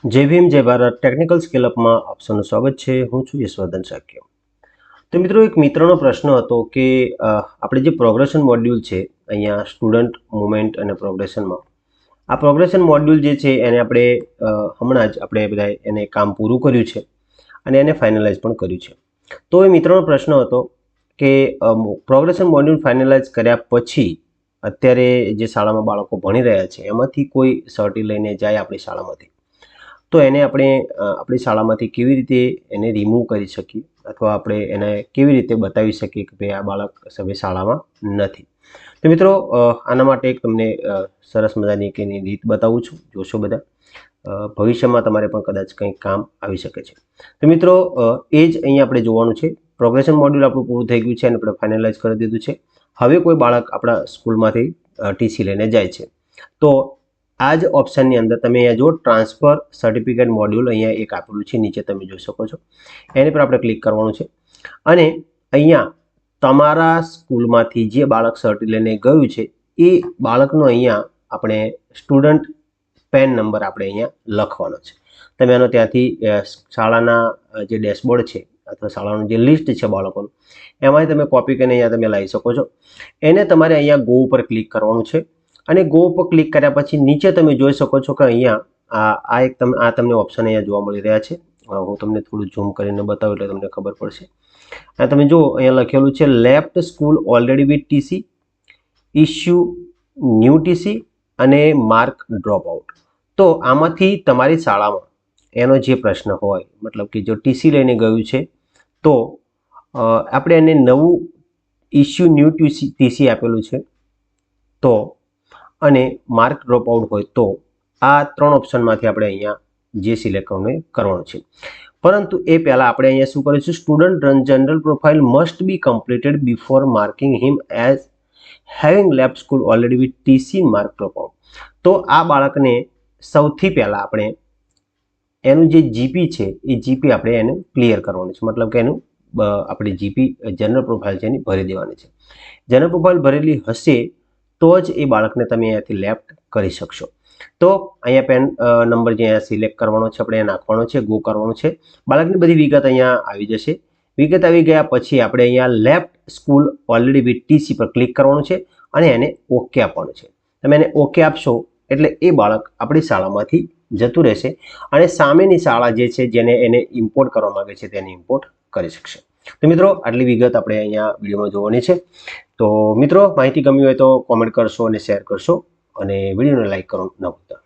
જય ભીમ જય Bharat technical scale અપમાં આપ સૌનું સ્વાગત છે। હું છું યશવર્ધન શાક્ય। તો મિત્રો એક મિત્રનો પ્રશ્ન હતો કે આપણે જે પ્રોગ્રેશન મોડ્યુલ છે અહીંયા સ્ટુડન્ટ મુવમેન્ટ અને પ્રોગ્રેશનમાં આ પ્રોગ્રેશન મોડ્યુલ જે છે એને આપણે હમણાં જ આપણે બધા એને કામ પૂરું કર્યું છે અને એને ફાઇનલાઇઝ પણ કર્યું છે। તો એ મિત્રનો પ્રશ્ન હતો કે પ્રોગ્રેશન મોડ્યુલ ફાઇનલાઇઝ કર્યા પછી અત્યારે જે શાળામાં બાળકો ભણી રહ્યા છે એમાંથી કોઈ સર્ટી લઈને જાય આપણી શાળામાંથી તો એને આપણે આપણી શાળામાંથી કેવી રીતે એને રિમૂવ કરી શકીએ અથવા આપણે એને કેવી રીતે બતાવી શકીએ કે ભાઈ આ બાળક હવે શાળામાં નથી। તો મિત્રો આના માટે એક તમને સરસ મજાની એક એની રીત બતાવું છું, જોશો બધા। ભવિષ્યમાં તમારે પણ કદાચ કંઈક કામ આવી શકે છે। તો મિત્રો એ જ અહીંયા આપણે જોવાનું છે। પ્રોગ્રેશન મોડ્યુલ આપણું પૂરું થઈ ગયું છે અને આપણે ફાઇનલાઇઝ કરી દીધું છે। હવે કોઈ બાળક આપણા સ્કૂલમાંથી ટીસી લઈને જાય છે તો આ જ ઓપ્શનની અંદર તમે અહીંયા જો ટ્રાન્સફર સર્ટિફિકેટ મોડ્યુલ અહીંયા એક આપેલું છે, નીચે તમે જોઈ શકો છો। એની પર આપણે ક્લિક કરવાનું છે અને અહીંયા તમારા સ્કૂલમાંથી જે બાળક સર્ટી લઈને ગયું છે એ બાળકનો અહીંયા આપણે સ્ટુડન્ટ પેન નંબર આપણે અહીંયા લખવાનો છે। તમે એનો ત્યાંથી શાળાના જે ડેશબોર્ડ છે અથવા શાળાનું જે લિસ્ટ છે બાળકોનું એમાંથી તમે કોપી કરીને અહીંયા તમે લાવી શકો છો। એને તમારે અહીંયા ગો ઉપર ક્લિક કરવાનું છે અને ગો ઉપર ક્લિક કર્યા પછી નીચે તમે જોઈ શકો છો કે અહીંયા આ તમને ઓપ્શન અહીંયા જોવા મળી રહ્યા છે। હું તમને થોડું ઝૂમ કરીને બતાવું એટલે તમને ખબર પડશે। આ તમે જો અહીંયા લખેલું છે left school already with TC, issue new TC અને માર્ક ડ્રોપ આઉટ। તો આમાંથી તમારી શાળામાં એનો જે પ્રશ્ન હોય મતલબ કે જો ટીસી લઈને ગયું છે તો આપણે એને નવું ઇશ્યુ ન્યૂ ટીસી આપેલું છે તો અને માર્ક ડ્રોપ આઉટ હોય તો આ ત્રણ ઓપ્શનમાંથી આપણે અહીંયા જે સિલેક્ટ કરવાનું છે। પરંતુ એ પહેલાં આપણે અહીંયા શું કરીશું, student general profile must be completed before marking him as having left school already with TC mark drop out. તો આ બાળકને સૌથી પહેલાં આપણે એનું જે જીપી છે એ જીપી આપણે એને ક્લિયર કરવાનું છે, મતલબ કે એનું આપણી જીપી જનરલ પ્રોફાઇલ છે એની ભરી દેવાની છે। જનરલ પ્રોફાઇલ ભરેલી હશે તો જ એ બાળકને તમે અહીંયાથી લેફ્ટ કરી શકશો। તો અહીંયા પેન નંબર જે અહીંયા સિલેક્ટ કરવાનો છે આપણે નાખવાનો છે, ગો કરવાનું છે। બાળકની બધી વિગત અહીંયા આવી જશે। વિગત આવી ગયા પછી આપણે અહીંયા left school already with TC પર ક્લિક કરવાનું છે અને એને ઓકે આપવાનું છે। તમે એને ઓકે આપશો એટલે એ બાળક આપણી શાળામાંથી જતું રહેશે અને સામેની શાળા જે છે જેને એને ઇમ્પોર્ટ કરવા માગે છે તેને ઇમ્પોર્ટ કરી શકશે। તો મિત્રો આટલી વિગત આપણે અહીંયા વિડીયોમાં જોવાની છે। તો મિત્રો માહિતી ગમી હોય તો કોમેન્ટ કરશો અને શેર કરશો અને વિડીયોને લાઈક કરવાનું ન ભૂલતા।